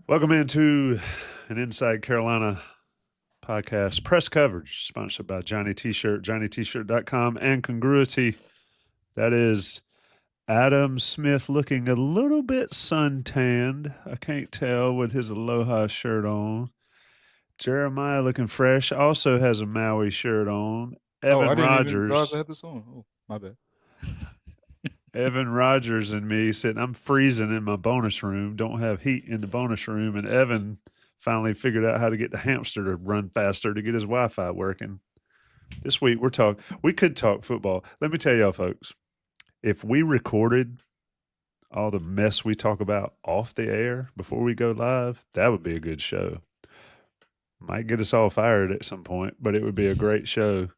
Welcome into an Inside Carolina podcast press coverage sponsored by Johnny T-Shirt, johnnytshirt.com, and Congruity. That is Adam Smith looking a little bit suntanned. I can't tell with his Aloha shirt on. Jeremiah looking fresh, also has a Maui shirt on. Oh, I Evan didn't even realize I Rogers. had this on. Oh, my bad. Evan Rogers and me sitting, I'm freezing in my bonus room, don't have heat in the bonus room. And Evan finally figured out how to get the hamster to run faster to get his Wi Fi working. This week we could talk football. Let me tell y'all, folks, if we recorded all the mess we talk about off the air before we go live, that would be a good show. Might get us all fired at some point, but it would be a great show.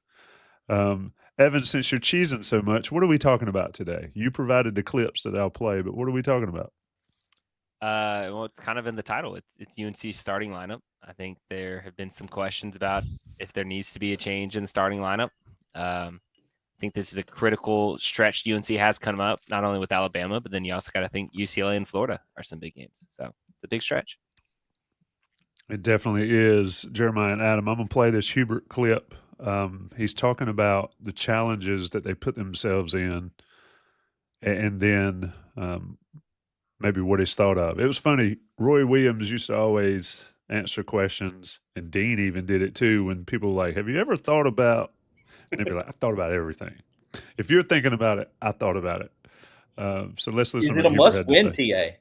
Evan, since you're cheesing so much, what are we talking about today? You provided the clips that I'll play, but what are we talking about? Well, it's kind of in the title. It's UNC's starting lineup. I think there have been some questions about if there needs to be a change in the starting lineup. I think this is a critical stretch UNC has come up, not only with Alabama, but then you also got to think UCLA and Florida are some big games. So it's a big stretch. It definitely is. Jeremiah and Adam, I'm going to play this Hubert clip. He's talking about the challenges that they put themselves in and then maybe what he's thought of. It was funny. Roy Williams used to always answer questions, and Dean even did it too when people were like, have you ever thought about, and they'd be like, I've thought about everything. If you're thinking about it, I thought about it. So let's listen Is to it a what Hubert had to must-win, say. TA?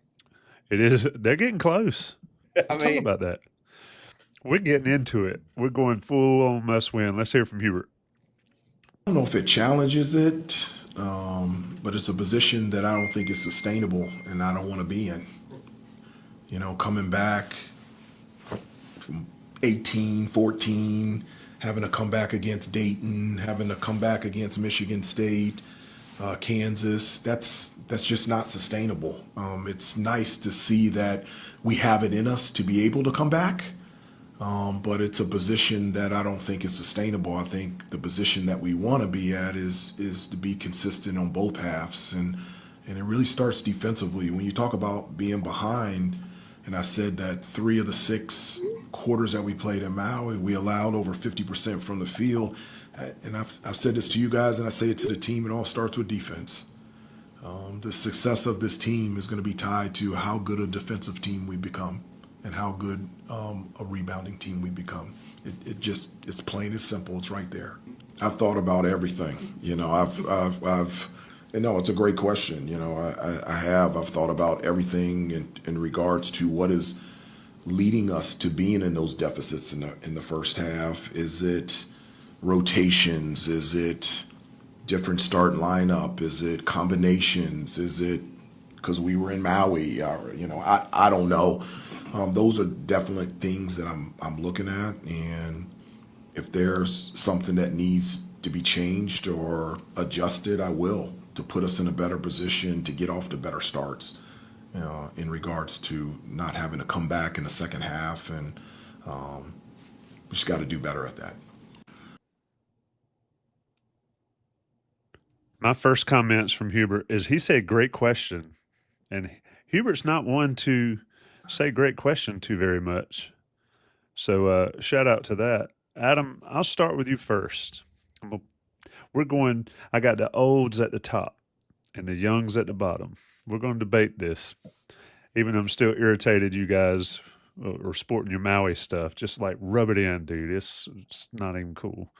It is. They're getting close. I Talk about that. We're getting into it. We're going full on must win. Let's hear from Hubert. I don't know if it challenges it, but it's a position that I don't think is sustainable and I don't want to be in. You know, coming back from 18, 14, having to come back against Dayton, having to come back against Michigan State, Kansas, that's just not sustainable. It's nice to see that we have it in us to be able to come back. But it's a position that I don't think is sustainable. I think the position that we want to be at is to be consistent on both halves, and it really starts defensively. When you talk about being behind, and I said that 3 of the 6 quarters that we played in Maui, we allowed over 50% from the field, and I've said this to you guys, and I say it to the team. It all starts with defense. The success of this team is going to be tied to how good a defensive team we become and how good a rebounding team we become. It's plain and simple. It's right there. I've thought about everything. You know, it's a great question. You know, I've thought about everything in regards to what is leading us to being in those deficits in the first half. Is it rotations? Is it different starting lineup? Is it combinations? Is it because we were in Maui? Or, you know, I don't know. Those are definitely things that I'm looking at, and if there's something that needs to be changed or adjusted, I will, to put us in a better position to get off to better starts in regards to not having to come back in the second half, and we just got to do better at that. My first comments from Hubert is he said, great question. And Hubert's not one to say great question too very much. So shout out to that. Adam, I'll start with you first. I got the olds at the top and the youngs at the bottom. We're going to debate this. Even though I'm still irritated you guys are sporting your Maui stuff. Just like rub it in, dude. It's not even cool.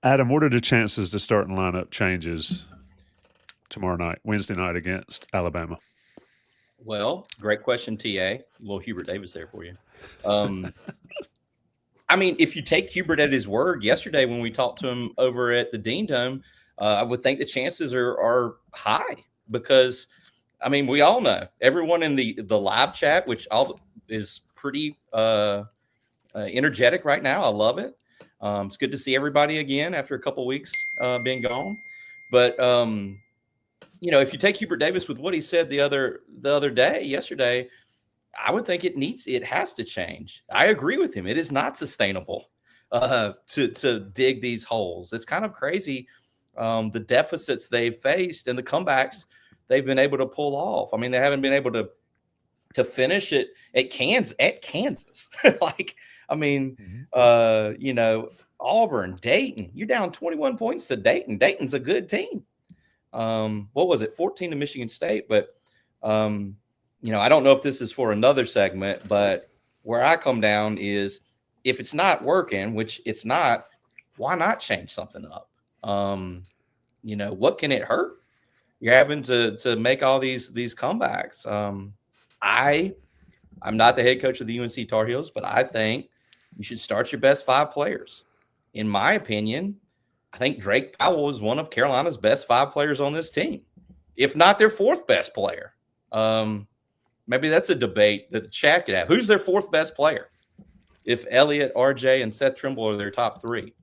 Adam, what are the chances the starting lineup changes tomorrow night, Wednesday night against Alabama? Well, great question, TA. A little Hubert Davis there for you. I mean, if you take Hubert at his word, yesterday when we talked to him over at the Dean Dome, I would think the chances are high because, I mean, we all know everyone in the live chat, which is pretty energetic right now. I love it. It's good to see everybody again after a couple weeks being gone. But you know, if you take Hubert Davis with what he said the other day, yesterday, I would think it has to change. I agree with him. It is not sustainable to dig these holes. It's kind of crazy the deficits they've faced and the comebacks they've been able to pull off. I mean, they haven't been able to to finish it at Kansas. Like, I mean, you know, Auburn, Dayton, you're down 21 points to Dayton. Dayton's a good team. What was it? 14 to Michigan State. But, you know, I don't know if this is for another segment, but where I come down is if it's not working, which it's not, why not change something up? You know, what can it hurt? You're having to make all these comebacks. I'm not the head coach of the UNC Tar Heels, but I think you should start your best 5 players. In my opinion, I think Drake Powell is one of Carolina's best 5 players on this team, if not their 4th best player. Maybe that's a debate that the chat could have. Who's their 4th best player? If Elliott, RJ, and Seth Trimble are their top 3.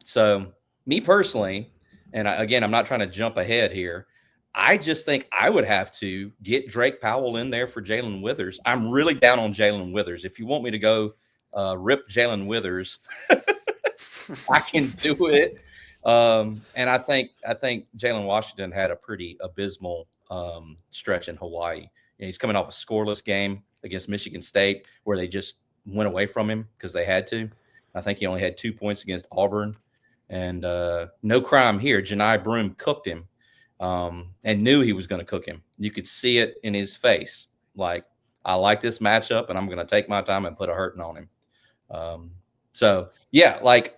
So me personally, and again, I'm not trying to jump ahead here, I just think I would have to get Drake Powell in there for Jalen Withers. I'm really down on Jalen Withers. If you want me to go rip Jalen Withers, I can do it. And I think Jalen Washington had a pretty abysmal stretch in Hawaii. And he's coming off a scoreless game against Michigan State where they just went away from him because they had to. I think he only had 2 points against Auburn. And no crime here. Janai Broome cooked him. And knew he was going to cook him. You could see it in his face. Like, I like this matchup, and I'm going to take my time and put a hurting on him. So, yeah, like,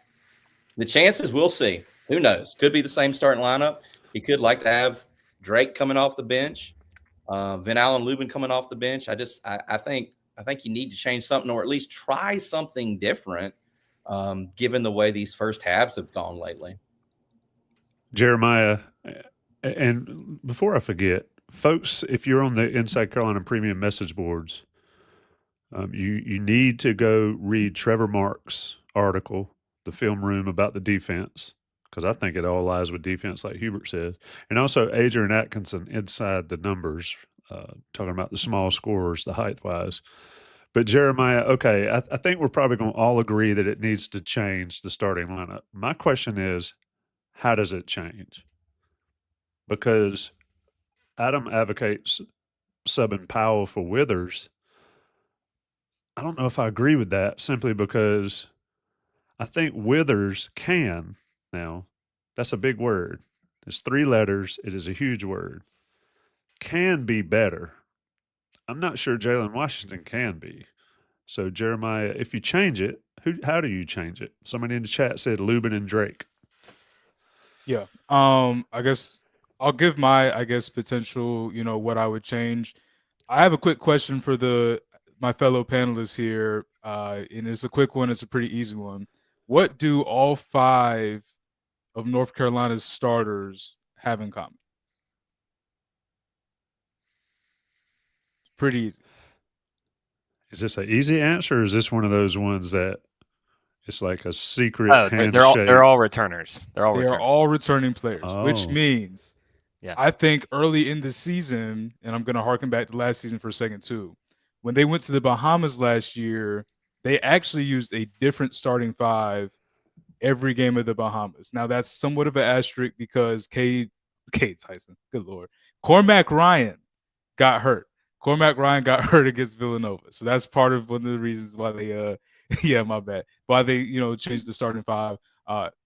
the chances, we'll see. Who knows? Could be the same starting lineup. He could like to have Drake coming off the bench, Van Allen Lubin coming off the bench. I think you need to change something, or at least try something different, given the way these first halves have gone lately. Jeremiah, and before I forget, folks, if you're on the Inside Carolina Premium message boards, you need to go read Trevor Marks' article, The Film Room, about the defense, because I think it all lies with defense, like Hubert said. And also Adrian Atkinson, Inside the Numbers, talking about the small scorers, the height-wise. But Jeremiah, okay, I think we're probably going to all agree that it needs to change the starting lineup. My question is, how does it change? Because Adam advocates subbing Powell for Withers. I don't know if I agree with that, simply because I think Withers can, now, that's a big word. It's 3 letters. It is a huge word. Can be better. I'm not sure Jalen Washington can be. So, Jeremiah, if you change it, how do you change it? Somebody in the chat said Lubin and Drake. Yeah. I guess I'll give my, potential, what I would change. I have a quick question for my fellow panelists here. And it's a quick one. It's a pretty easy one. What do all 5 of North Carolina's starters have in common? Pretty easy. Is this an easy answer, or is this one of those ones that it's like a secret handshake? They're all returners. They are all returning players, which Oh. means Yeah. I think early in the season, and I'm going to harken back to last season for a second too, when they went to the Bahamas last year, they actually used a different starting 5 every game of the Bahamas. Now, that's somewhat of an asterisk because Cade Tyson, good Lord, Cormac Ryan got hurt. Cormac Ryan got hurt against Villanova. So that's part of one of the reasons why they yeah, my bad. Why they, changed the starting 5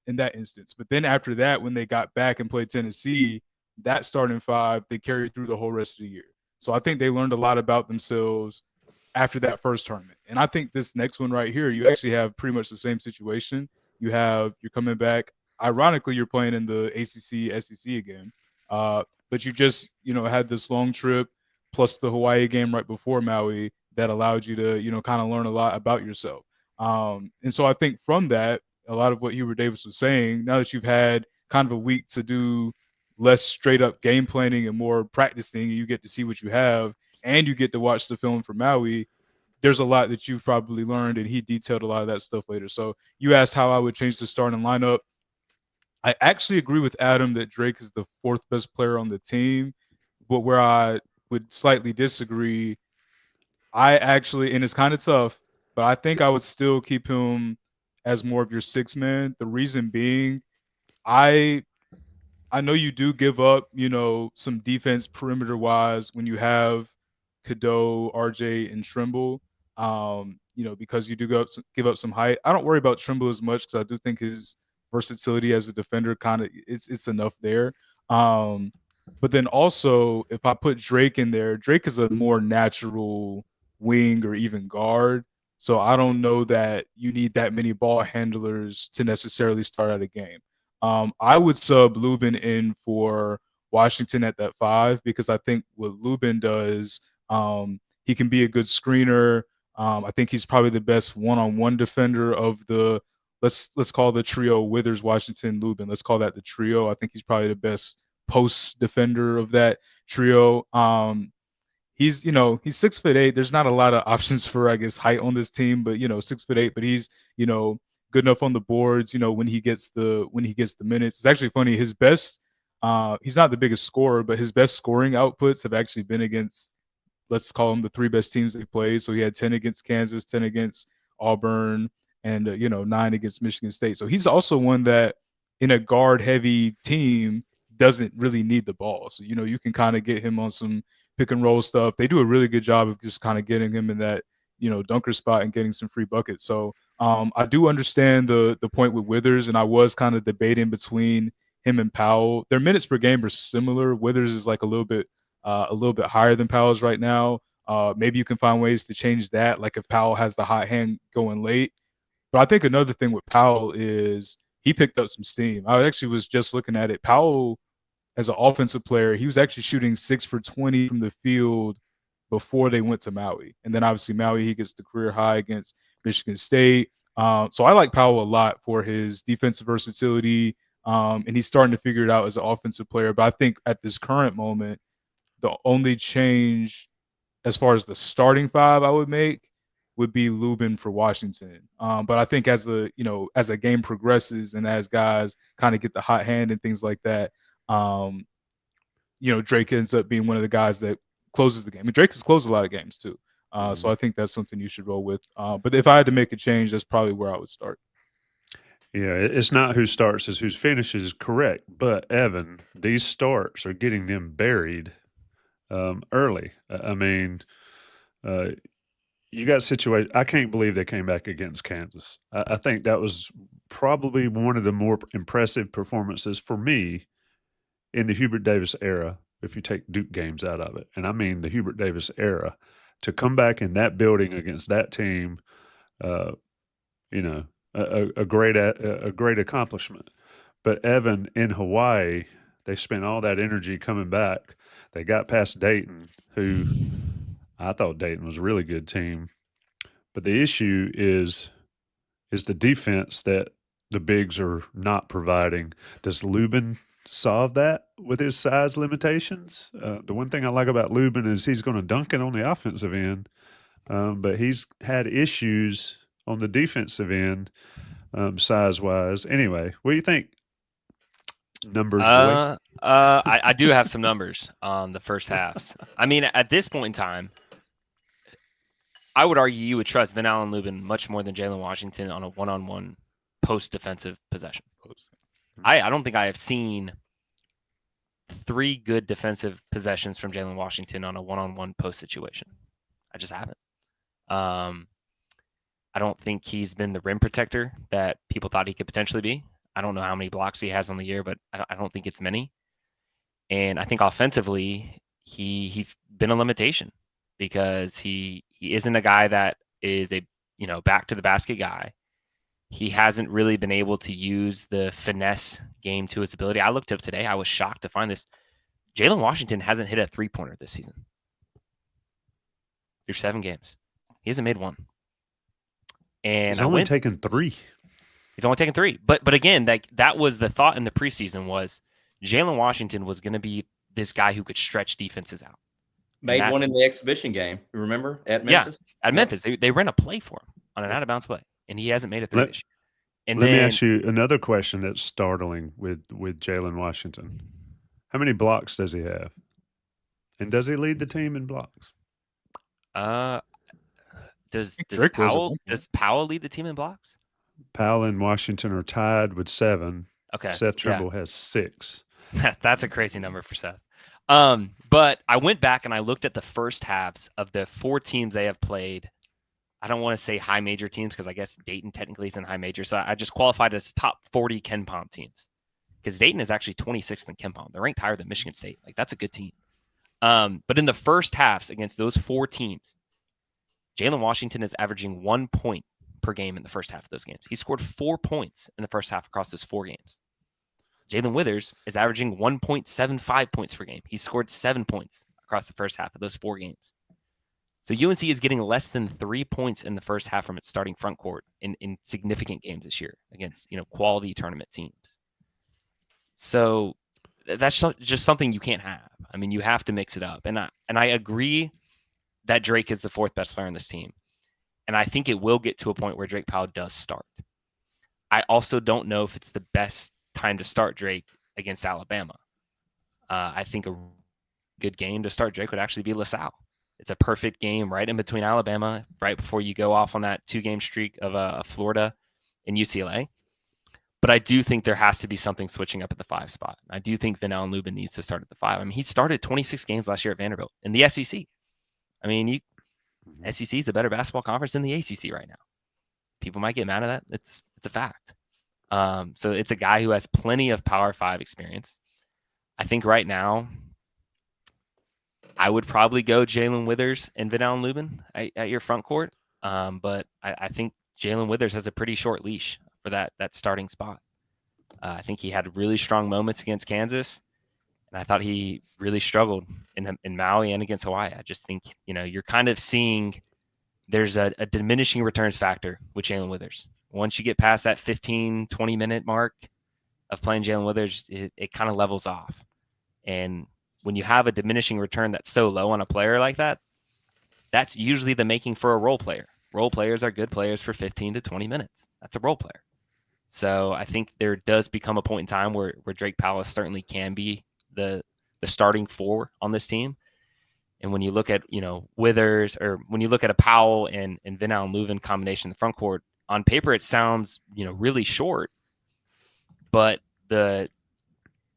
in that instance. But then after that, when they got back and played Tennessee, that starting 5, they carried through the whole rest of the year. So I think they learned a lot about themselves after that first tournament. And I think this next one right here, you actually have pretty much the same situation. You're coming back. Ironically, you're playing in the ACC, SEC again. But you just, had this long trip plus the Hawaii game right before Maui that allowed you to, kind of learn a lot about yourself. And so I think from that, a lot of what Hubert Davis was saying, now that you've had kind of a week to do less straight up game planning and more practicing, you get to see what you have and you get to watch the film for Maui. There's a lot that you've probably learned, and he detailed a lot of that stuff later. So you asked how I would change the starting lineup. I actually agree with Adam that Drake is the 4th best player on the team, but where I would slightly disagree, I actually, and it's kind of tough, but I think I would still keep him as more of your 6th man. The reason being, I know you do give up, some defense perimeter wise when you have Cadeau, RJ, and Trimble. Because you do give up some height. I don't worry about Trimble as much because I do think his versatility as a defender kind of it's enough there. But then also, if I put Drake in there, Drake is a more natural wing or even guard. So I don't know that you need that many ball handlers to necessarily start out a game. I would sub Lubin in for Washington at that 5 because I think what Lubin does, he can be a good screener. I think he's probably the best one-on-one defender of the let's call the trio Withers, Washington, Lubin. Let's call that the trio. I think he's probably the best post defender of that trio. He's 6'8". There's not a lot of options for, I guess, height on this team, but 6'8", but he's, good enough on the boards, when he gets the minutes. It's actually funny. His best, he's not the biggest scorer, but his best scoring outputs have actually been against, let's call them the 3 best teams they played. So he had 10 against Kansas, 10 against Auburn, and 9 against Michigan State. So he's also one that in a guard heavy team doesn't really need the ball. So, you can kind of get him on some pick and roll stuff. They do a really good job of just kind of getting him in that, dunker spot and getting some free buckets. So I do understand the point with Withers, and I was kind of debating between him and Powell. Their minutes per game are similar. Withers is like a little bit higher than Powell's right now. Maybe you can find ways to change that, like if Powell has the hot hand going late. But I think another thing with Powell is he picked up some steam. I actually was just looking at it. Powell, as an offensive player, he was actually shooting 6 for 20 from the field before they went to Maui. And then obviously Maui, he gets the career high against Michigan State. So I like Powell a lot for his defensive versatility. And he's starting to figure it out as an offensive player. But I think at this current moment, the only change as far as the starting 5 I would make would be Lubin for Washington. But I think as a game progresses and as guys kind of get the hot hand and things like that, Drake ends up being one of the guys that closes the game. I mean, Drake has closed a lot of games too. So I think that's something you should roll with. But if I had to make a change, that's probably where I would start. Yeah, it's not who starts, it's who finishes, correct. But, Evan, these starts are getting them buried early. I mean, you got situations. I can't believe they came back against Kansas. I think that was probably one of the more impressive performances for me in the Hubert Davis era, if you take Duke games out of it. And I mean the Hubert Davis era. To come back in that building against that team, a great accomplishment. But Evan, in Hawaii, they spent all that energy coming back. They got past Dayton, who I thought Dayton was a really good team. But the issue is the defense that the bigs are not providing. Does Lubin solve that with his size limitations? The one thing I like about Lubin is he's going to dunk it on the offensive end, but he's had issues on the defensive end, size-wise. Anyway, what do you think? Numbers, boy? I do have some numbers on the first halves. I mean, at this point in time, I would argue you would trust Van Allen Lubin much more than Jalen Washington on a one-on-one post-defensive possession. I don't think I have seen 3 good defensive possessions from Jalen Washington on a one-on-one post situation. I just haven't. I don't think he's been the rim protector that people thought he could potentially be. I don't know how many blocks he has on the year, but I don't think it's many. And I think offensively, he's been a limitation because he isn't a guy that is a back to the basket guy. He hasn't really been able to use the finesse game to its ability. I looked up today. I was shocked to find this. Jalen Washington hasn't hit a 3-pointer this season through 7 games. He hasn't made one. And he's only taken 3. He's only taken 3. But again, that was the thought in the preseason was Jalen Washington was going to be this guy who could stretch defenses out. Made one in the exhibition game. Remember at Memphis? Yeah, at Memphis. They ran a play for him on an out-of-bounds play. And he hasn't made a 3 this year. And let me ask you another question that's startling with Jalen Washington. How many blocks does he have? And does he lead the team in blocks? Does Powell lead the team in blocks? Powell and Washington are tied with 7. Okay. Seth Trimble has 6. That's a crazy number for Seth. But I went back and I looked at the first halves of the 4 teams they have played. I don't want to say high major teams because I guess Dayton technically is in high major. So I just qualified as top 40 Ken Pom teams because Dayton is actually 26th in Ken Pom. They're ranked higher than Michigan State. Like, that's a good team. But in the first halves against those 4 teams, Jalen Washington is averaging 1 point per game in the first half of those games. He scored 4 points in the first half across those 4 games. Jalen Withers is averaging 1.75 points per game. He scored 7 points across the first half of those 4 games. So UNC is getting less than 3 points in the first half from its starting front court in significant games this year against, quality tournament teams. So that's just something you can't have. I mean, you have to mix it up. And I agree that Drake is the 4th best player on this team. And I think it will get to a point where Drake Powell does start. I also don't know if it's the best time to start Drake against Alabama. I think a good game to start Drake would actually be LaSalle. It's a perfect game right in between Alabama, right before you go off on that 2-game streak of Florida and UCLA. But I do think there has to be something switching up at the 5 spot. I do think Van Allen Lubin needs to start at the 5. I mean, he started 26 games last year at Vanderbilt in the SEC. I mean, SEC is a better basketball conference than the ACC right now. People might get mad at that. It's a fact. So it's a guy who has plenty of Power 5 experience. I think right now, I would probably go Jalen Withers and Van Allen Lubin at your front court. But I think Jalen Withers has a pretty short leash for that starting spot. I think he had really strong moments against Kansas, and I thought he really struggled in Maui and against Hawaii. I just think, you're kind of seeing there's a diminishing returns factor with Jalen Withers. Once you get past that 15, 20-minute mark of playing Jalen Withers, it kind of levels off. And when you have a diminishing return that's so low on a player like that, that's usually the making for a role player. Role players are good players for 15 to 20 minutes. That's a role player. So I think there does become a point in time where Drake Powell certainly can be the starting 4 on this team. And when you look at, Withers, or when you look at a Powell and Van Allen Lubin combination in the front court, on paper it sounds, really short. But the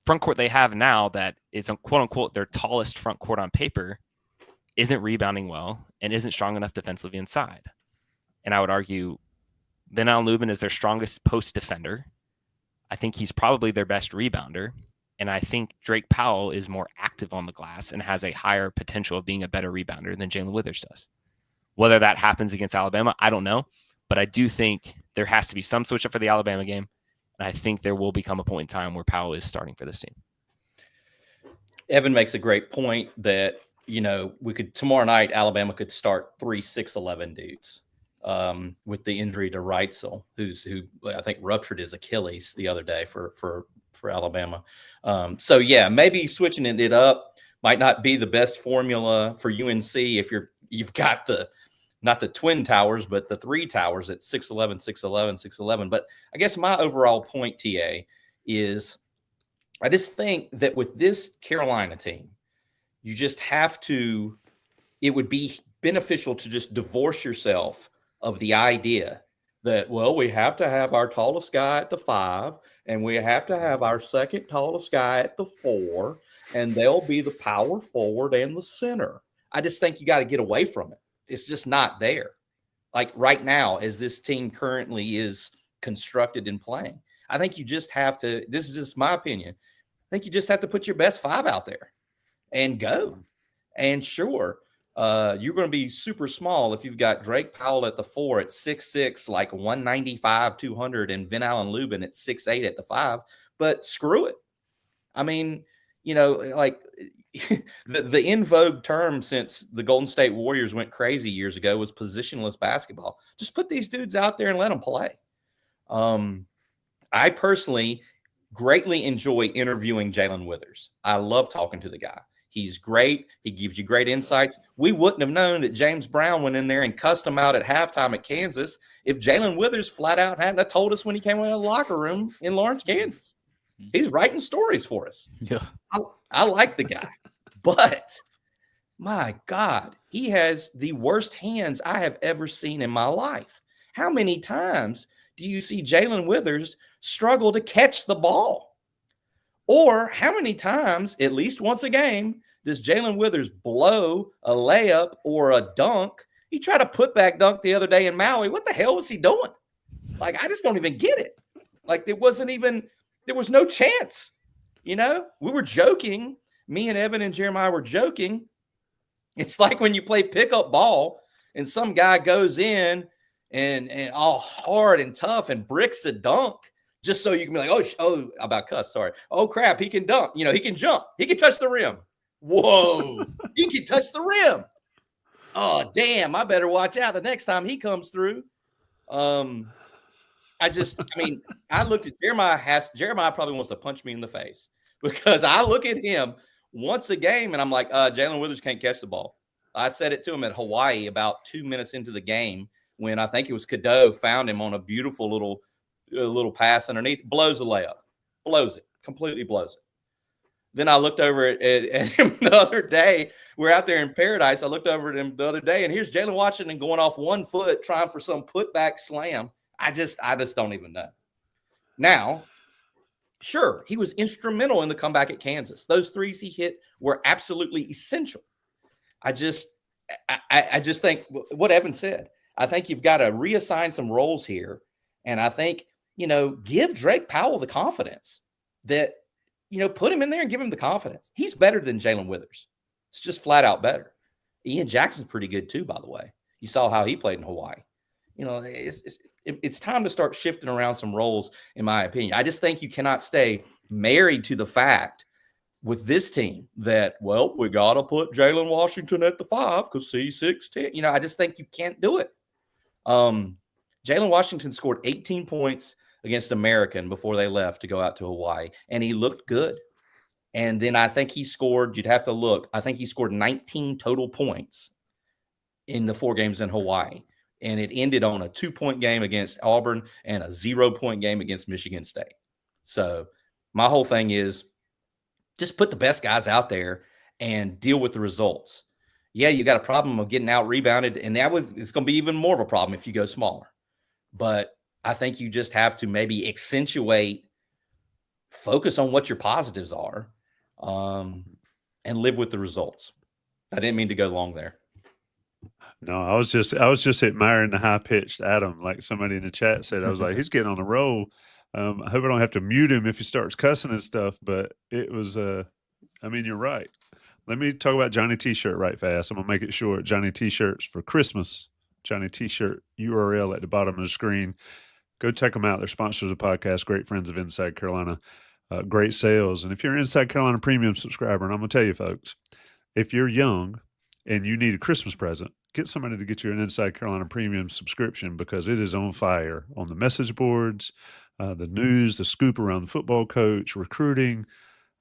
front court they have now that is, quote unquote, their tallest front court on paper isn't rebounding well and isn't strong enough defensively inside. And I would argue Van Allen Lubin is their strongest post defender. I think he's probably their best rebounder. And I think Drake Powell is more active on the glass and has a higher potential of being a better rebounder than Jalen Withers does. Whether that happens against Alabama, I don't know. But I do think there has to be some switch up for the Alabama game. And I think there will become a point in time where Powell is starting for this team. Evan makes a great point that, we could tomorrow night, Alabama could start 3 6'11" dudes with the injury to Reitzel, who I think ruptured his Achilles the other day for Alabama. So yeah, maybe switching it up might not be the best formula for UNC if you've got not the twin towers, but the 3 towers at 6'11", 6'11", 6'11". But I guess my overall point, TA, is I just think that with this Carolina team, you just have to – it would be beneficial to just divorce yourself of the idea that, well, we have to have our tallest guy at the 5, and we have to have our second tallest guy at the 4, and they'll be the power forward and the center. I just think you got to get away from it. It's just not there. Like right now, as this team currently is constructed and playing, I think you just have to – this is just my opinion. I think you just have to put your best 5 out there and go. And sure, you're going to be super small if you've got Drake Powell at the 4 at 6'6", like 195, 200, and Van Allen Lubin at 6'8" at the 5. But screw it. I mean, like the in vogue term since the Golden State Warriors went crazy years ago was positionless basketball. Just put these dudes out there and let them play. I personally greatly enjoy interviewing Jalen Withers. I love talking to the guy. He's great. He gives you great insights. We wouldn't have known that James Brown went in there and cussed him out at halftime at Kansas if Jalen Withers flat out hadn't told us when he came in the locker room in Lawrence, Kansas. He's writing stories for us. Yeah, I like the guy. But, my God, he has the worst hands I have ever seen in my life. How many times do you see Jalen Withers struggle to catch the ball? Or how many times, at least once a game, does Jalen Withers blow a layup or a dunk? He tried a putback dunk the other day in Maui. What the hell was he doing? Like, I just don't even get it. Like, there was no chance. We were joking. Me and Evan and Jeremiah were joking. It's like when you play pickup ball and some guy goes in and all hard and tough and bricks the dunk just so you can be like, oh, about cuss, sorry. Oh, crap, he can dunk. He can jump. He can touch the rim. Whoa, he can touch the rim. Oh, damn, I better watch out the next time he comes through. I looked at Jeremiah. Jeremiah probably wants to punch me in the face because I look at him once a game and I'm like, Jalen Withers can't catch the ball. I said it to him at Hawaii about 2 minutes into the game when I think it was Cadeau found him on a beautiful little pass underneath, blows the layup, completely blows it. Then I looked over at him the other day. We're out there in Paradise. I looked over at him the other day, and here's Jalen Washington going off 1 foot trying for some putback slam. I just don't even know. Now, sure, he was instrumental in the comeback at Kansas. Those threes he hit were absolutely essential. I just think what Evan said. I think you've got to reassign some roles here, and I think give Drake Powell the confidence that put him in there and give him the confidence. He's better than Jalen Withers. It's just flat out better. Ian Jackson's pretty good too, by the way. You saw how he played in Hawaii. It's time to start shifting around some roles, in my opinion. I just think you cannot stay married to the fact with this team that, well, we got to put Jalen Washington at the 5 because he's 6'10". I just think you can't do it. Jalen Washington scored 18 points against American before they left to go out to Hawaii, and he looked good. And then I think he scored, you'd have to look, I think he scored 19 total points in the 4 games in Hawaii. And it ended on a 2-point game against Auburn and a 0-point game against Michigan State. So my whole thing is just put the best guys out there and deal with the results. Yeah, you got a problem of getting out rebounded, and it's going to be even more of a problem if you go smaller. But I think you just have to maybe focus on what your positives are, and live with the results. I didn't mean to go long there. No, I was just admiring the high-pitched Adam, like somebody in the chat said. I was like, he's getting on a roll. I hope I don't have to mute him if he starts cussing and stuff, but it was you're right. Let me talk about Johnny T-shirt right fast. I'm going to make it short. Johnny T-shirts for Christmas. Johnny T-shirt URL at the bottom of the screen. Go check them out. They're sponsors of the podcast, great friends of Inside Carolina. Great sales. And if you're an Inside Carolina Premium subscriber, and I'm going to tell you, folks, if you're young and you need a Christmas present, get somebody to get you an Inside Carolina Premium subscription because it is on fire on the message boards, the news, the scoop around the football coach, recruiting.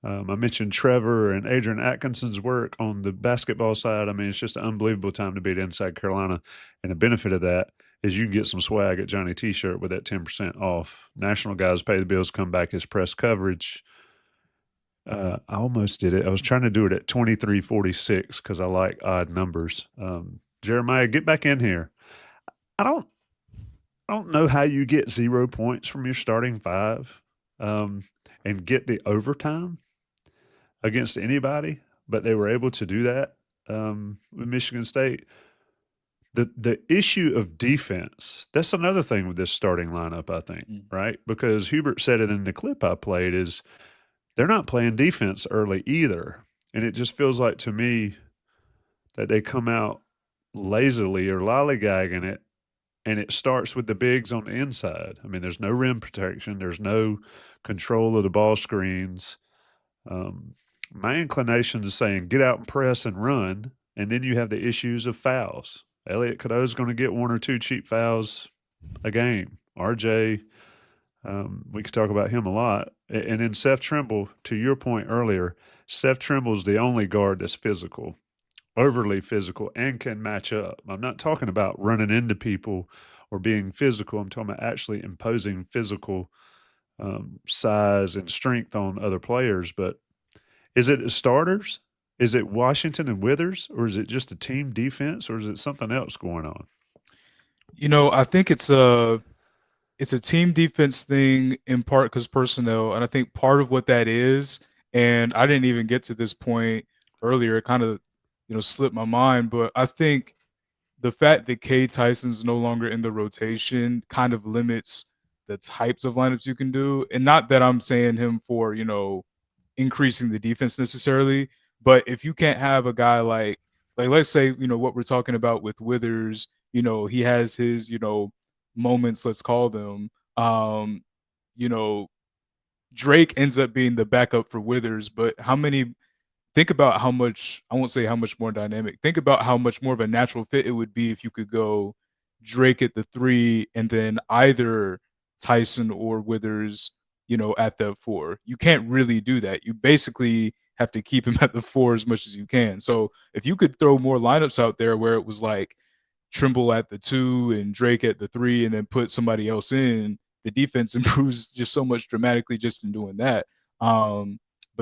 I mentioned Trevor and Adrian Atkinson's work on the basketball side. I mean, it's just an unbelievable time to be at Inside Carolina. And the benefit of that is you can get some swag at Johnny T-shirt with that 10% off. National guys pay the bills, come back as press coverage. I almost did it. I was trying to do it at 2346 because I like odd numbers. Jeremiah, get back in here. I don't know how you get 0 points from your starting 5 and get the overtime against anybody, but they were able to do that with Michigan State. The issue of defense, that's another thing with this starting lineup, I think, right? Because Hubert said it in the clip I played is they're not playing defense early either. And it just feels like to me that they come out lazily or lollygagging it, and it starts with the bigs on the inside. I mean, there's no rim protection. There's no control of the ball screens. My inclination is saying get out and press and run, and then you have the issues of fouls. Elliot Cadeau is going to get 1 or 2 cheap fouls a game. RJ, we could talk about him a lot. And then Seth Trimble, to your point earlier, Seth Trimble's the only guard that's physical, overly physical, and can match up. I'm not talking about running into people or being physical. I'm talking about actually imposing physical size and strength on other players. But is it the starters? Is it Washington and Withers, or is it just a team defense, or is it something else going on? I think it's it's a team defense thing in part because personnel, and I think part of what that is, and I didn't even get to this point earlier, it kind of, slipped my mind, but I think the fact that Cade Tyson's no longer in the rotation kind of limits the types of lineups you can do. And not that I'm saying him for, increasing the defense necessarily, but if you can't have a guy like let's say, what we're talking about with Withers, he has his, moments, let's call them. You know, Drake ends up being the backup for Withers, but think about how much, I won't say how much more dynamic, think about how much more of a natural fit it would be if you could go Drake at the 3 and then either Tyson or Withers, at the 4. You can't really do that. You basically have to keep him at the 4 as much as you can. So if you could throw more lineups out there where it was like Trimble at the 2 and Drake at the 3 and then put somebody else in, the defense improves just so much dramatically just in doing that. But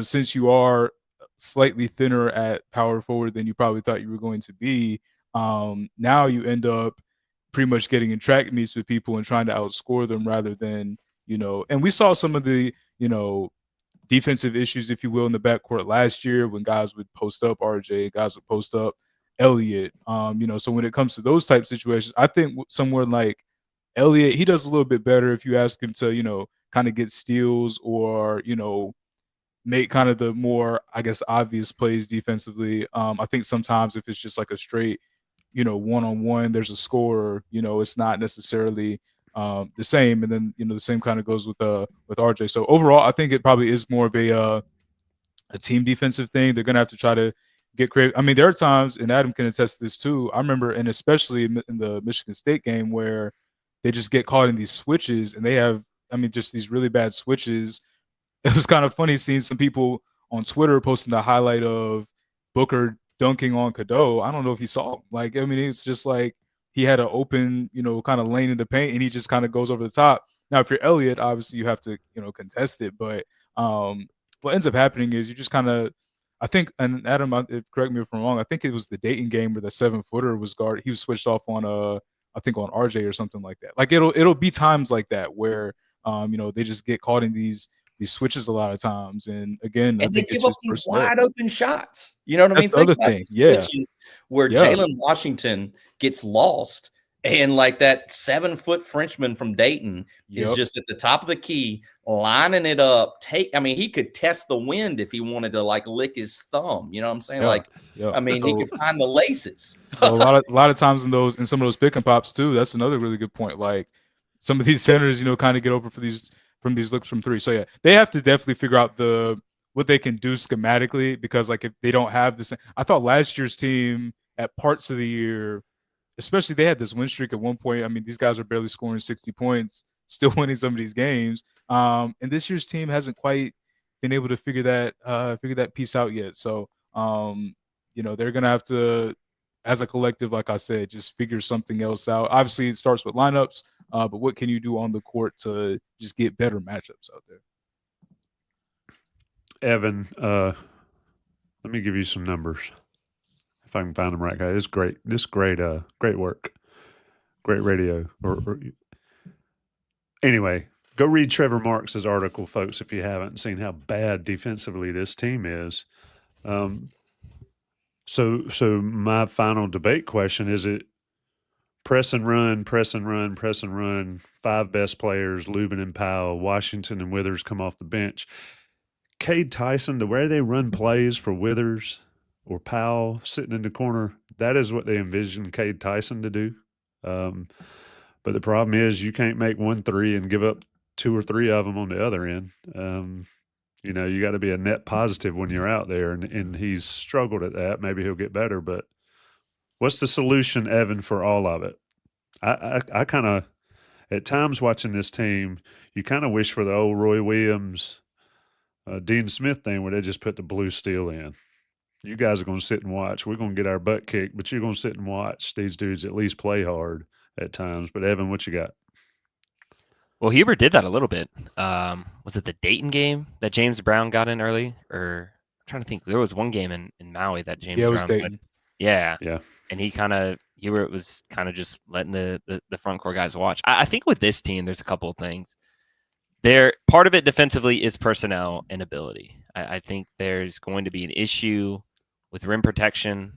since you are slightly thinner at power forward than you probably thought you were going to be, now you end up pretty much getting in track meets with people and trying to outscore them rather than, and we saw some of the, defensive issues, if you will, in the backcourt last year when guys would post up RJ, guys would post up Elliott. So when it comes to those type situations, I think somewhere like Elliott, he does a little bit better if you ask him to, kind of get steals or, make kind of the more, I guess, obvious plays defensively. I think sometimes if it's just like a straight, one-on-one, there's a scorer, it's not necessarily the same. And then, the same kind of goes with RJ. So overall, I think it probably is more of a team defensive thing. They're going to have to try to get creative. I mean, there are times, and Adam can attest to this too, I remember, and especially in the Michigan State game, where they just get caught in these switches and they have, just these really bad switches. It was kind of funny seeing some people on Twitter posting the highlight of Booker dunking on Cadeau. I don't know if he saw him. It's just like he had an open, kind of lane in the paint and he just kind of goes over the top. Now, if you're Elliott, obviously you have to, contest it. But what ends up happening is you just kind of, I think, and Adam, correct me if I'm wrong, I think it was the Dayton game where the 7-footer was guarded. He was switched off on I think on RJ or something like that. Like it'll be times like that where they just get caught in these switches a lot of times, and again, and they give up these wide open shots. You know what I mean? That's the other thing, yeah. Where Jalen Washington gets lost, and like that 7-foot Frenchman from Dayton is just at the top of the key, lining it up. He could test the wind if he wanted to, like lick his thumb. You know what I'm saying? He could find the laces. So a lot of times in some of those pick and pops too. That's another really good point. Like some of these centers, kind of get open from these looks from 3. So yeah, they have to definitely figure out what they can do schematically, because like if they don't have this, I thought last year's team at parts of the year, especially, they had this win streak at one point. These guys are barely scoring 60 points, still winning some of these games. And this year's team hasn't quite been able to figure that piece out yet. So they're gonna have to, as a collective, like I said, just figure something else out. Obviously, it starts with lineups. But what can you do on the court to just get better matchups out there? Evan, let me give you some numbers if I can find them right, guys. It's great. This great work, great radio. Anyway, go read Trevor Marks's article, folks, if you haven't seen how bad defensively this team is. So my final debate question is: it press and run, 5 best players, Lubin and Powell, Washington and Withers come off the bench. Cade Tyson, the way they run plays for Withers or Powell sitting in the corner, that is what they envision Cade Tyson to do. But the problem is you can't make 1 3 and give up 2 or 3 of them on the other end. You got to be a net positive when you're out there, and he's struggled at that. Maybe he'll get better, but what's the solution, Evan, for all of it? I kind of, at times watching this team, you kind of wish for the old Roy Williams, Dean Smith thing where they just put the blue steel in. You guys are going to sit and watch. We're going to get our butt kicked, but you're going to sit and watch these dudes at least play hard at times. But, Evan, what you got? Well, Hubert did that a little bit. Was it the Dayton game that James Brown got in early? Or I'm trying to think. There was one game in Maui that James Brown was Dayton. played. Yeah. Yeah. And he kind of, Hubert was kind of just letting the front court guys watch. I think with this team, there's a couple of things. Part of it defensively is personnel and ability. I think there's going to be an issue with rim protection.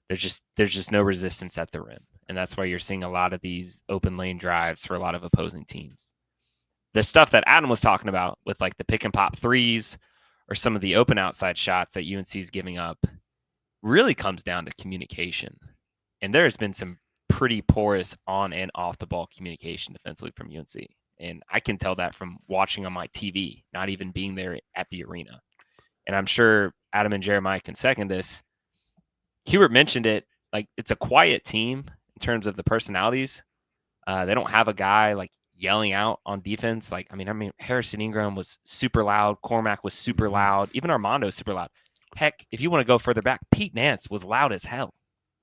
There's just no resistance at the rim, and that's why you're seeing a lot of these open lane drives for a lot of opposing teams. The stuff that Adam was talking about with like the pick and pop threes or some of the open outside shots that UNC is giving up really comes down to communication. And there has been some pretty porous on and off the ball communication defensively from UNC. And I can tell that from watching on my TV, not even being there at the arena. And I'm sure Adam and Jeremiah can second this. Hubert mentioned it, like it's a quiet team in terms of the personalities. They don't have a guy like yelling out on defense. Like, I mean, Harrison Ingram was super loud. Cormac was super loud. Even Armando super loud. Heck, if you want to go further back, Pete Nance was loud as hell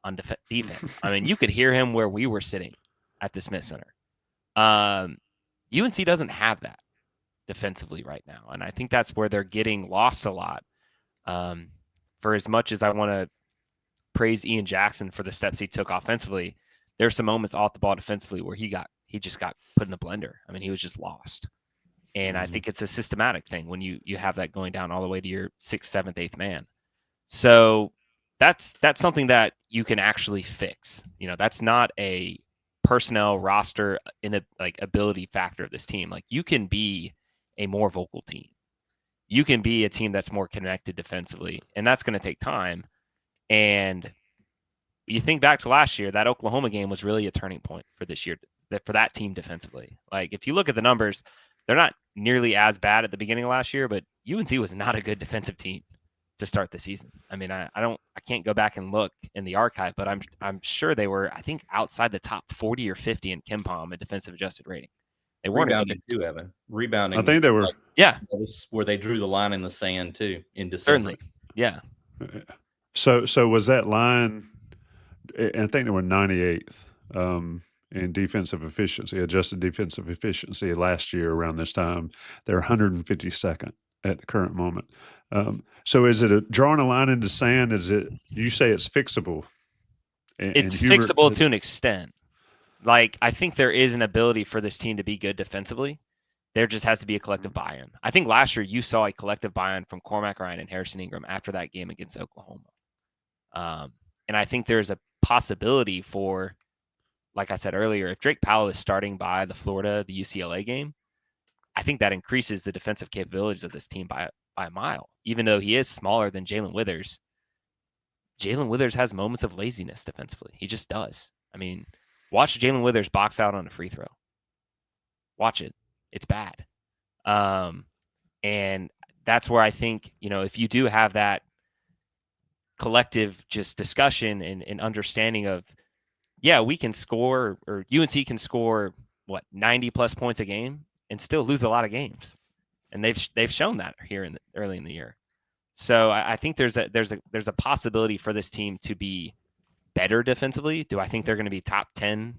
on defense. I mean, you could hear him where we were sitting at the Smith Center. UNC doesn't have that defensively right now, and I think that's where they're getting lost a lot. For as much as I want to praise Ian Jackson for the steps he took offensively, there's some moments off the ball defensively where he just got put in a blender. I mean, he was just lost. And I think it's a systematic thing when you have that going down all the way to your 6th, 7th, 8th man. So that's something that you can actually fix. You know, that's not a personnel roster in a like ability factor of this team. Like, you can be a more vocal team. You can be a team that's more connected defensively, and that's going to take time. And you think back to last year, that Oklahoma game was really a turning point for this year, for that team defensively. Like, if you look at the numbers, they're not nearly as bad at the beginning of last year, but UNC was not a good defensive team to start the season. I mean, I can't go back and look in the archive, but I'm sure they were, I think, outside the top 40 or 50 in KenPom in defensive adjusted rating. They weren't rebounding too, Evan. Rebounding. I think they were. Yeah. That was where they drew the line in the sand too in December. Certainly. Yeah. So was that line? And I think they were 98th in defensive efficiency, adjusted defensive efficiency last year around this time. They're 152nd at the current moment. So is it drawing a line in the sand? Is it, you say it's fixable? It's fixable to an extent. Like, I think there is an ability for this team to be good defensively. There just has to be a collective buy-in. I think last year you saw a collective buy-in from Cormac Ryan and Harrison Ingram after that game against Oklahoma. And I think there's a possibility for, like I said earlier, if Drake Powell is starting by the UCLA game, I think that increases the defensive capabilities of this team by a mile. Even though he is smaller than Jalen Withers, Jalen Withers has moments of laziness defensively. He just does. I mean, watch Jalen Withers box out on a free throw. Watch it. It's bad. And that's where I think, if you do have that collective just discussion and understanding of, yeah, we can score, or UNC can score 90 plus points a game and still lose a lot of games, and they've shown that here early in the year. So I think there's a possibility for this team to be better defensively. Do I think they're going to be top 10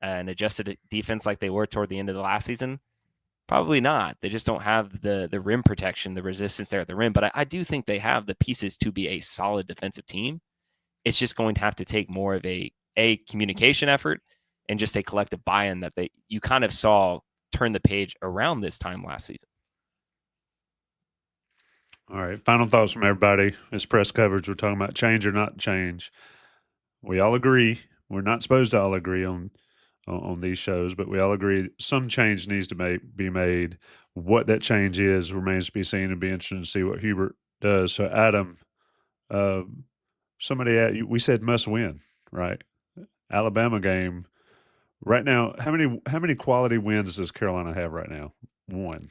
and adjusted defense like they were toward the end of the last season? Probably not. They just don't have the rim protection, the resistance there at the rim. But I do think they have the pieces to be a solid defensive team. It's just going to have to take more of a communication effort and just a collective buy-in that you kind of saw turn the page around this time last season. All right. Final thoughts from everybody. This press coverage, we're talking about change or not change. We all agree. We're not supposed to all agree on these shows, but we all agree some change needs to be made. What that change is remains to be seen, and be interesting to see what Hubert does. So, Adam, we said must win, right? Alabama game right now. How many quality wins does Carolina have right now? One.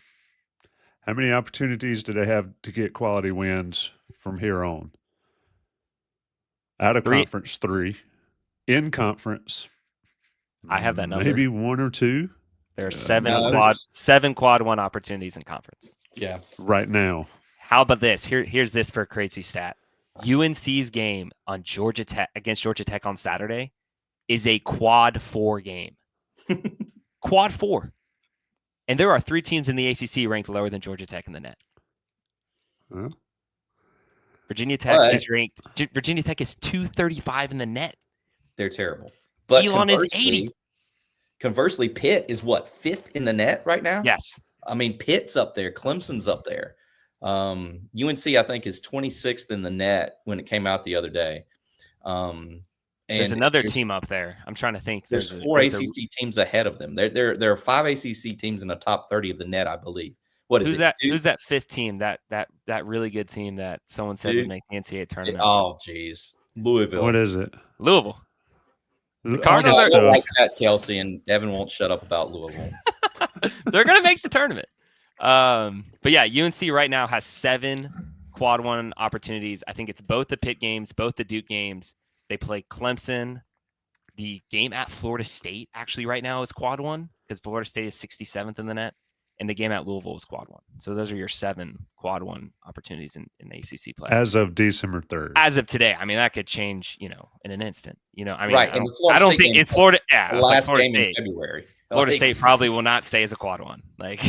How many opportunities do they have to get quality wins from here on? Out of conference, 3. In conference, I have that number. Maybe 1 or 2. There are 7 quad 1 opportunities in conference. Yeah. Right now. How about this? Here's this for a crazy stat. UNC's game on against Georgia Tech on Saturday is a quad 4 game. Quad 4. And there are 3 teams in the ACC ranked lower than Georgia Tech in the net. Huh? Virginia Tech is ranked. Virginia Tech is 235 in the net. They're terrible. But Elon is 80. Conversely, Pitt is what, 5th in the net right now? Yes. I mean, Pitt's up there. Clemson's up there. UNC, I think, is 26th in the net when it came out the other day. There's another team up there. I'm trying to think. There's 4 ACC teams ahead of them. There are 5 ACC teams in the top 30 of the net, I believe. What is who's it? that? Who's that 5th team? That really good team that someone said would make the NCAA tournament. Oh, geez, Louisville. What is it? Louisville. The Cardinals I are don't like that, Kelsey, and Evan won't shut up about Louisville. They're gonna make the tournament. But yeah, UNC right now has 7 quad 1 opportunities. I think it's both the Pitt games, both the Duke games. They play Clemson. The game at Florida State actually right now is quad 1 because Florida State is 67th in the net, and the game at Louisville is quad 1. So those are your 7 quad 1 opportunities in the ACC play. As of December 3rd. As of today, I mean that could change, in an instant. I mean, right. I don't think it's Florida. Yeah, the last Florida game State. in February. Florida State probably will not stay as a quad 1. Like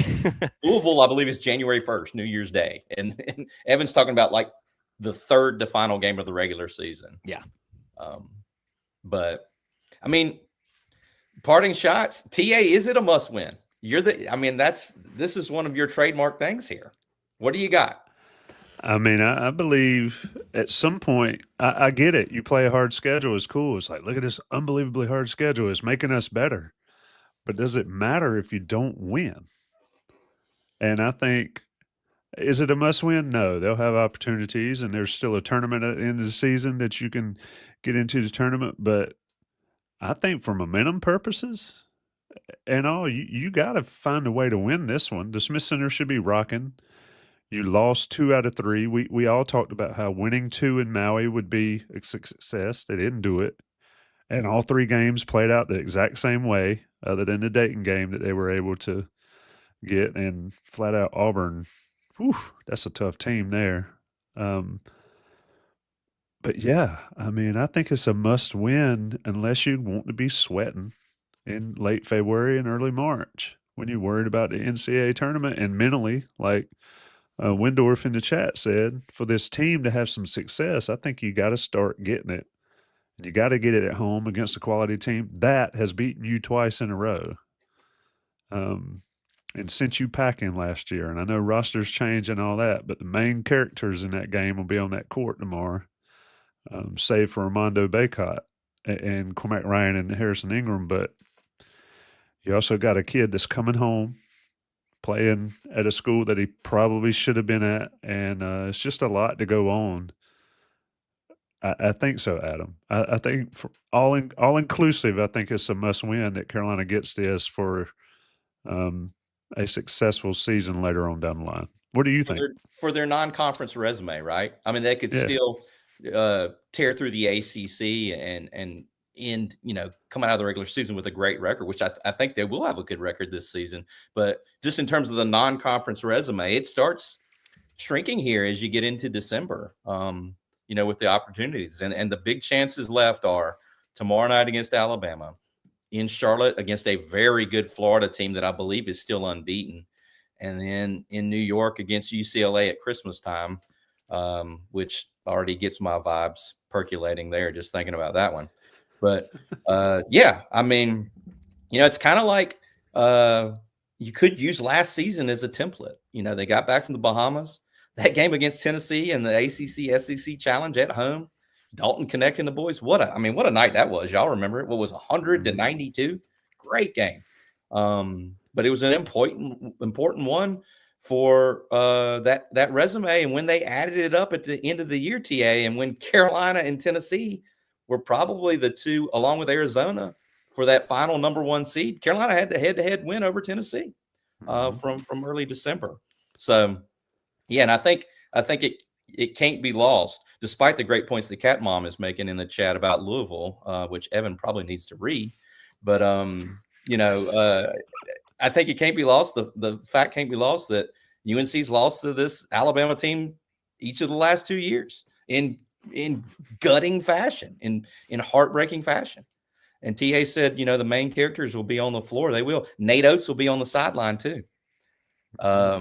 Louisville, I believe, is January 1st, New Year's Day, and Evan's talking about like the 3rd to final game of the regular season. Yeah. But I mean, parting shots. TA, is it a must win? This is one of your trademark things here. What do you got? I mean, I believe at some point, I get it. You play a hard schedule. It's cool. It's like, look at this unbelievably hard schedule. It's making us better. But does it matter if you don't win? And I think, is it a must win? No, they'll have opportunities, and there's still a tournament at the end of the season that you can get into the tournament. But I think for momentum purposes and all, you got to find a way to win this one. The Smith Center should be rocking. You lost 2 out of 3. We all talked about how winning 2 in Maui would be a success. They didn't do it. And all 3 games played out the exact same way, other than the Dayton game that they were able to get. And flat out Auburn, whew, that's a tough team there. But yeah, I mean, I think it's a must win unless you want to be sweating in late February and early March when you're worried about the NCAA tournament and mentally, like Windorf in the chat said, for this team to have some success, I think you got to start getting it. And you got to get it at home against a quality team that has beaten you twice in a row. And sent you packing last year. And I know rosters change and all that, but the main characters in that game will be on that court tomorrow, save for Armando Bacot and Cormac Ryan and Harrison Ingram. But you also got a kid that's coming home, playing at a school that he probably should have been at, and it's just a lot to go on. I think so, Adam. I think for all inclusive, I think it's a must win that Carolina gets this for a successful season later on down the line. What do you think? For their non-conference resume, right? I mean, they could still tear through the ACC and end, come out of the regular season with a great record, which I think they will have a good record this season. But just in terms of the non-conference resume, it starts shrinking here as you get into December, with the opportunities. And the big chances left are tomorrow night against Alabama, in Charlotte against a very good Florida team that I believe is still unbeaten, and then in New York against UCLA at Christmas time, which already gets my vibes percolating there just thinking about that one. But I mean, it's kind of like you could use last season as a template. They got back from the Bahamas, that game against Tennessee and the ACC SEC challenge at home. Dalton connecting the boys. What a night that was. Y'all remember it? What was 100-92? Great game. But it was an important one for that resume. And when they added it up at the end of the year, TA, and when Carolina and Tennessee were probably the two, along with Arizona, for that final number 1 seed, Carolina had the head-to-head win over Tennessee from early December. So, yeah, and I think it can't be lost, despite the great points that Cat Mom is making in the chat about Louisville, which Evan probably needs to read. But, I think it can't be lost. The fact can't be lost that UNC's lost to this Alabama team each of the last 2 years in gutting fashion, in heartbreaking fashion. And TA said, the main characters will be on the floor. They will. Nate Oates will be on the sideline too. I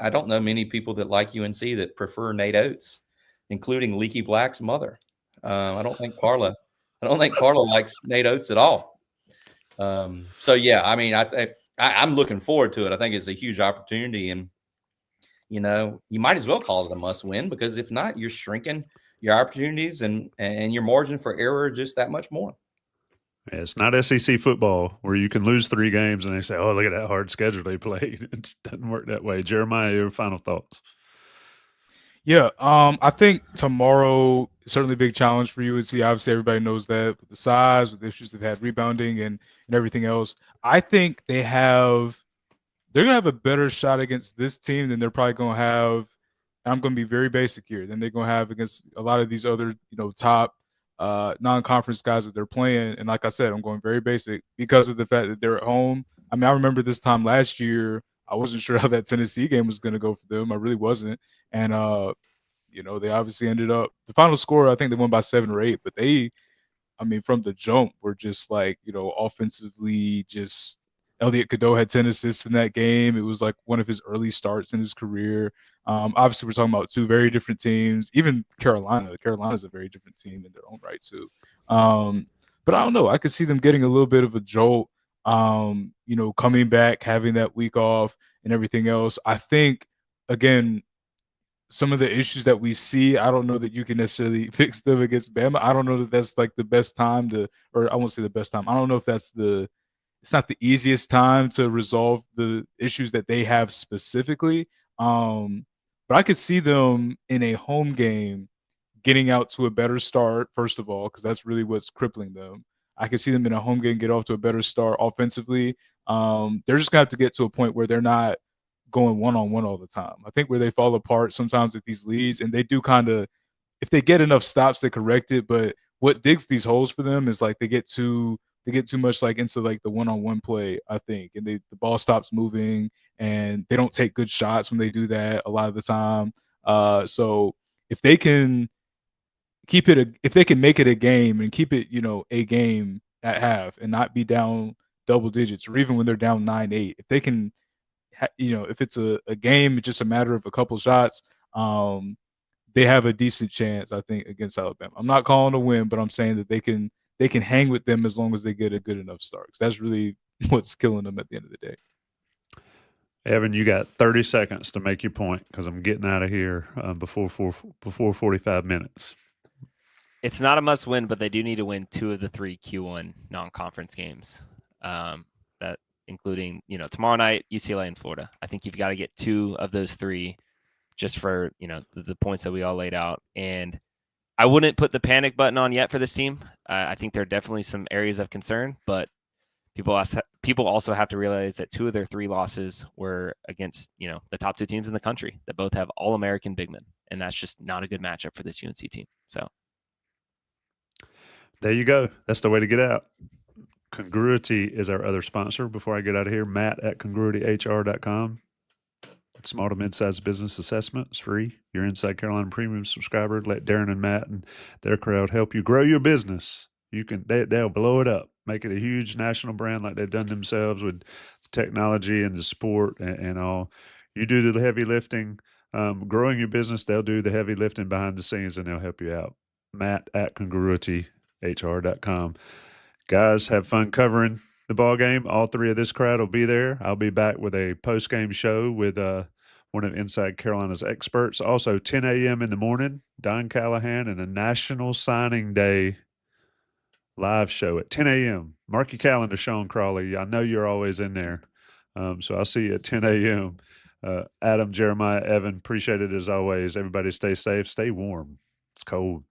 don't know many people that like UNC that prefer Nate Oates, including Leaky Black's mother. I don't think Carla I don't think Carla likes Nate Oates at all. So yeah, I mean, I'm looking forward to it. I think it's a huge opportunity, and you might as well call it a must-win, because if not, you're shrinking your opportunities and your margin for error just that much more. Yeah, it's not SEC football where you can lose 3 games and they say, "Oh, look at that hard schedule they played." It doesn't work that way. Jeremiah, your final thoughts? Yeah, I think tomorrow is certainly a big challenge for UNC. Obviously, everybody knows that with the size, with the issues they've had rebounding and everything else. I think they're gonna have a better shot against this team than they're probably gonna have. I'm gonna be very basic here. Than they're gonna have against a lot of these other, top non-conference guys that they're playing. And like I said, I'm going very basic because of the fact that they're at home. I mean, I remember this time last year, I wasn't sure how that Tennessee game was going to go for them. I really wasn't. And, they obviously ended up the final score. I think they won by 7 or 8, but from the jump, were just like, offensively, just Elliot Cadeau had 10 assists in that game. It was like one of his early starts in his career. Obviously, we're talking about 2 very different teams. Even Carolina. Carolina's a very different team in their own right, too. But I don't know. I could see them getting a little bit of a jolt, coming back, having that week off and everything else. I think, again, some of the issues that we see, I don't know that you can necessarily fix them against Bama. I don't know that that's like the best time or I won't say the best time. I don't know if it's not the easiest time to resolve the issues that they have specifically. But I could see them in a home game getting out to a better start, first of all, because that's really what's crippling them. I could see them in a home game get off to a better start offensively. They're just going to have to get to a point where they're not going one-on-one all the time. I think where they fall apart sometimes with these leads, and they do kind of, if they get enough stops, they correct it. But what digs these holes for them is like they get too much like into like the one-on-one play, I think, and the ball stops moving and they don't take good shots when they do that a lot of the time. So if they can if they can make it a game and keep it, a game at half and not be down double digits, or even when they're down 9-8, if they can, if it's a game, it's just a matter of a couple shots, they have a decent chance, I think, against Alabama. I'm not calling a win, but I'm saying that they can hang with them as long as they get a good enough start. 'Cause that's really what's killing them at the end of the day. Evan, you got 30 seconds to make your point because I'm getting out of here before 45 minutes. It's not a must win, but they do need to win 2 of the 3 Q1 non-conference games. That including, tomorrow night, UCLA and Florida. I think you've got to get 2 of those 3 just for, the points that we all laid out. And I wouldn't put the panic button on yet for this team. I think there are definitely some areas of concern, but people also have to realize that 2 of their 3 losses were against, the top 2 teams in the country that both have All-American big men. And that's just not a good matchup for this UNC team. So there you go. That's the way to get out. Congruity is our other sponsor. Before I get out of here, Matt at congruityhr.com. Small to mid-sized business assessment. It's free. You're Inside Carolina Premium subscriber. Let Darren and Matt and their crowd help you grow your business. They'll blow it up, make it a huge national brand like they've done themselves with technology and the sport and all. You do the heavy lifting, growing your business. They'll do the heavy lifting behind the scenes and they'll help you out. Matt at congruityhr.com. Guys, have fun covering the ball game. All 3 of this crowd will be there. I'll be back with a post-game show with one of Inside Carolina's experts. Also, 10 a.m. in the morning, Don Callahan and a National Signing Day live show at 10 a.m. Mark your calendar, Sean Crawley. I know you're always in there. So I'll see you at 10 a.m. Adam, Jeremiah, Evan, appreciate it as always. Everybody stay safe, stay warm. It's cold.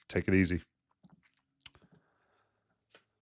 Take it easy.